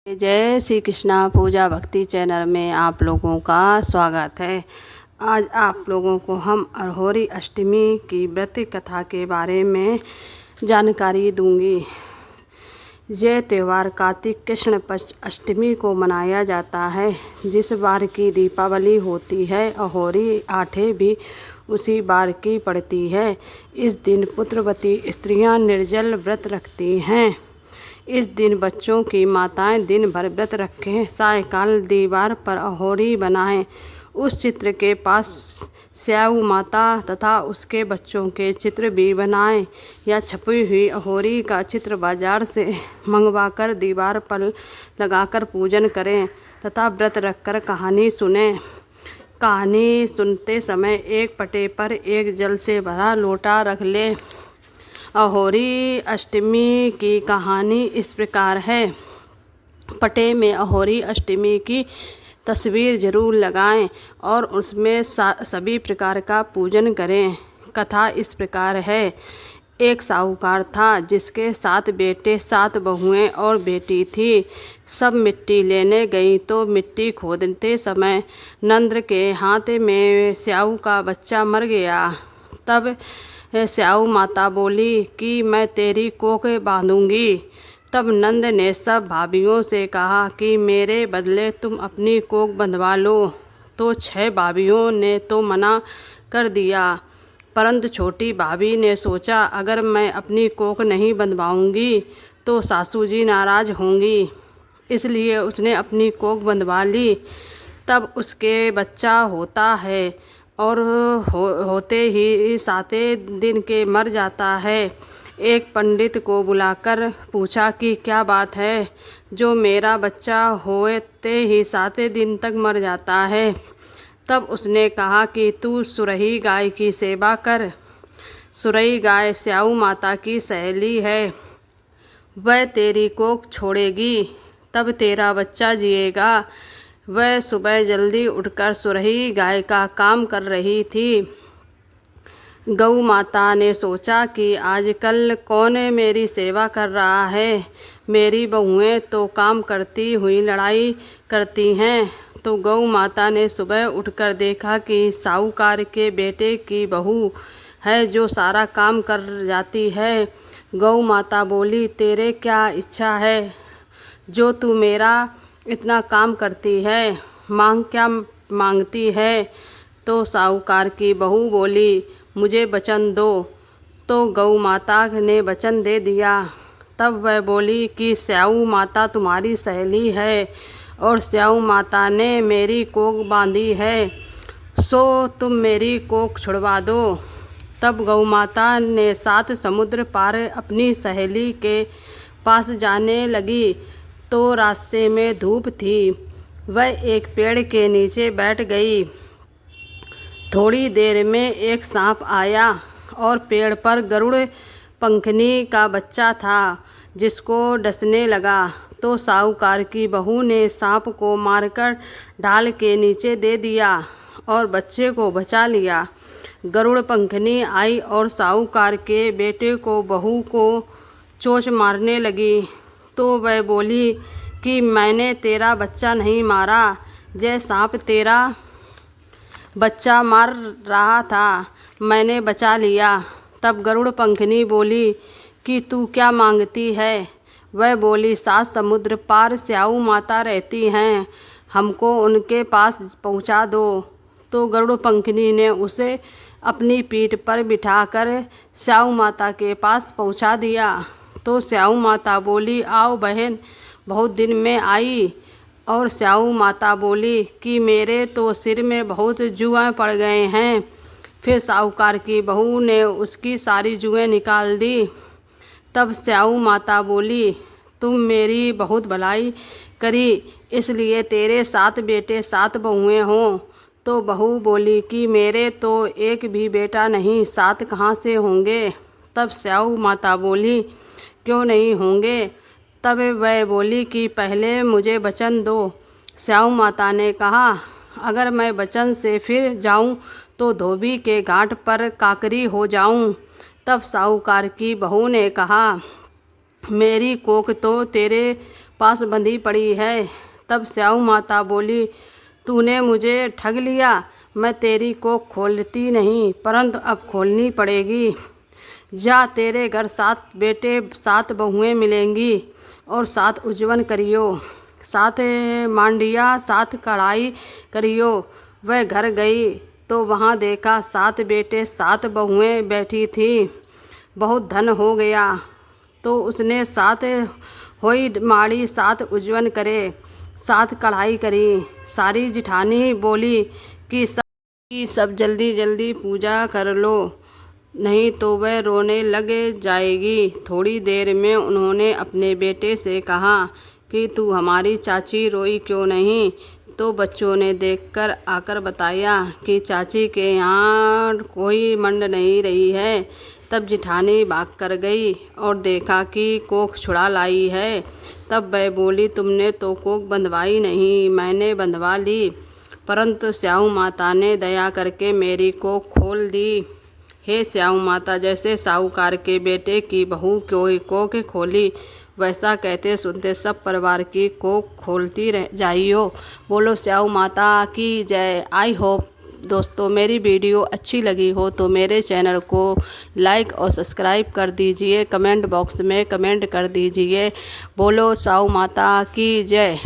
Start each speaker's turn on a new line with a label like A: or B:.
A: जय श्री कृष्णा पूजा भक्ति चैनल में आप लोगों का स्वागत है। आज आप लोगों को हम अहोरी अष्टमी की व्रत कथा के बारे में जानकारी दूंगी। यह त्यौहार कार्तिक कृष्ण पक्ष अष्टमी को मनाया जाता है। जिस बार की दीपावली होती है अहोरी आठे भी उसी बार की पड़ती है। इस दिन पुत्रवती स्त्रियां निर्जल व्रत रखती हैं। इस दिन बच्चों की माताएं दिन भर व्रत रखें, सायंकाल दीवार पर अहोरी बनाएं। उस चित्र के पास स्याऊ माता तथा उसके बच्चों के चित्र भी बनाएं या छपी हुई अहोरी का चित्र बाजार से मंगवाकर दीवार पर लगाकर पूजन करें तथा व्रत रखकर कहानी सुनें। कहानी सुनते समय एक पटे पर एक जल से भरा लोटा रख लें। अहोरी अष्टमी की कहानी इस प्रकार है। पटे में अहोरी अष्टमी की तस्वीर जरूर लगाएं और उसमें सभी प्रकार का पूजन करें। कथा इस प्रकार है। एक साहूकार था जिसके 7 बेटे 7 बहुएं और बेटी थी। सब मिट्टी लेने गई तो मिट्टी खोदते समय नंद के हाथ में स्याऊ का बच्चा मर गया। तब स्याऊ माता बोली कि मैं तेरी कोख बांधूंगी। तब नंद ने सब भाभियों से कहा कि मेरे बदले तुम अपनी कोख बंधवा लो। तो 6 भाभियों ने तो मना कर दिया, परंतु छोटी भाभी ने सोचा अगर मैं अपनी कोख नहीं बंधवाऊंगी तो सासू जी नाराज होंगी, इसलिए उसने अपनी कोख बंधवा ली। तब उसके बच्चा होता है और होते ही 7वें दिन के मर जाता है। एक पंडित को बुलाकर पूछा कि क्या बात है जो मेरा बच्चा होते ही 7वें दिन तक मर जाता है। तब उसने कहा कि तू सुरही गाय की सेवा कर। सुरही गाय स्याऊ माता की सहेली है, वह तेरी कोख छोड़ेगी तब तेरा बच्चा जिएगा। वह सुबह जल्दी उठकर सुरही गाय का काम कर रही थी। गौ माता ने सोचा कि आजकल कौन मेरी सेवा कर रहा है। मेरी बहुएं तो काम करती हुई लड़ाई करती हैं। तो गौ माता ने सुबह उठकर देखा कि साहूकार के बेटे की बहू है जो सारा काम कर जाती है। गौ माता बोली, तेरे क्या इच्छा है जो तू मेरा इतना काम करती है? मांग क्या मांगती है? तो साहूकार की बहू बोली, मुझे वचन दो। तो गौ माता ने वचन दे दिया। तब वह बोली कि स्याऊ माता तुम्हारी सहेली है और स्याऊ माता ने मेरी कोख बांधी है, सो तुम मेरी कोख छुड़वा दो। तब गौ माता ने 7 समुद्र पार अपनी सहेली के पास जाने लगी तो रास्ते में धूप थी। वह एक पेड़ के नीचे बैठ गई। थोड़ी देर में एक सांप आया और पेड़ पर गरुड़ पंखनी का बच्चा था जिसको डसने लगा। तो साहूकार की बहू ने सांप को मारकर ढाल के नीचे दे दिया और बच्चे को बचा लिया। गरुड़ पंखनी आई और साहूकार के बेटे को बहू को चोंच मारने लगी। तो वह बोली कि मैंने तेरा बच्चा नहीं मारा, यह सांप तेरा बच्चा मार रहा था, मैंने बचा लिया। तब गरुड़ पंखनी बोली कि तू क्या मांगती है? वह बोली, 7 समुद्र पार स्याऊ माता रहती हैं, हमको उनके पास पहुंचा दो। तो गरुड़ पंखनी ने उसे अपनी पीठ पर बिठाकर स्याऊ माता के पास पहुंचा दिया। तो स्याऊ माता बोली, आओ बहन, बहुत दिन में आई। और स्याऊ माता बोली कि मेरे तो सिर में बहुत जुएं पड़ गए हैं। फिर साहूकार की बहू ने उसकी सारी जुएं निकाल दी। तब स्याऊ माता बोली, तुम मेरी बहुत भलाई करी, इसलिए तेरे 7 बेटे 7 बहुएं हों। तो बहू बोली कि मेरे तो एक भी बेटा नहीं, 7 कहाँ से होंगे? तब स्याऊ माता बोली, क्यों नहीं होंगे? तब वह बोली कि पहले मुझे वचन दो। स्याऊ माता ने कहा, अगर मैं वचन से फिर जाऊं तो धोबी के घाट पर काकरी हो जाऊं। तब साहूकार की बहू ने कहा, मेरी कोख तो तेरे पास बंधी पड़ी है। तब स्याऊ माता बोली, तूने मुझे ठग लिया। मैं तेरी कोख खोलती नहीं, परंतु अब खोलनी पड़ेगी। जा, तेरे घर 7 बेटे 7 बहुएं मिलेंगी और 7 उज्जवल करियो, 7 मांडिया 7 कढ़ाई करियो। वह घर गई तो वहाँ देखा 7 बेटे 7 बहुएं बैठी थी। बहुत धन हो गया तो उसने 7 होई माड़ी 7 उज्जवल करे, 7 कढ़ाई करी। सारी जिठानी बोली कि सब जल्दी जल्दी पूजा कर लो, नहीं तो वह रोने लग जाएगी। थोड़ी देर में उन्होंने अपने बेटे से कहा कि तू हमारी चाची रोई क्यों नहीं? तो बच्चों ने देखकर आकर बताया कि चाची के यहाँ कोई मंड नहीं रही है। तब जिठानी भाग कर गई और देखा कि कोख छुड़ा लाई है। तब वह बोली, तुमने तो कोख बंधवाई नहीं, मैंने बंधवा ली, परंतु स्याऊ माता ने दया करके मेरी कोख खोल दी। हे स्याऊ माता, जैसे साहूकार के बेटे की बहू कोई कोख खोली, वैसा कहते सुनते सब परिवार की कोख खोलती रह जाइयो। बोलो स्याऊ माता की जय। आई होप दोस्तों मेरी वीडियो अच्छी लगी हो तो मेरे चैनल को लाइक और सब्सक्राइब कर दीजिए। कमेंट बॉक्स में कमेंट कर दीजिए। बोलो स्याऊ माता की जय।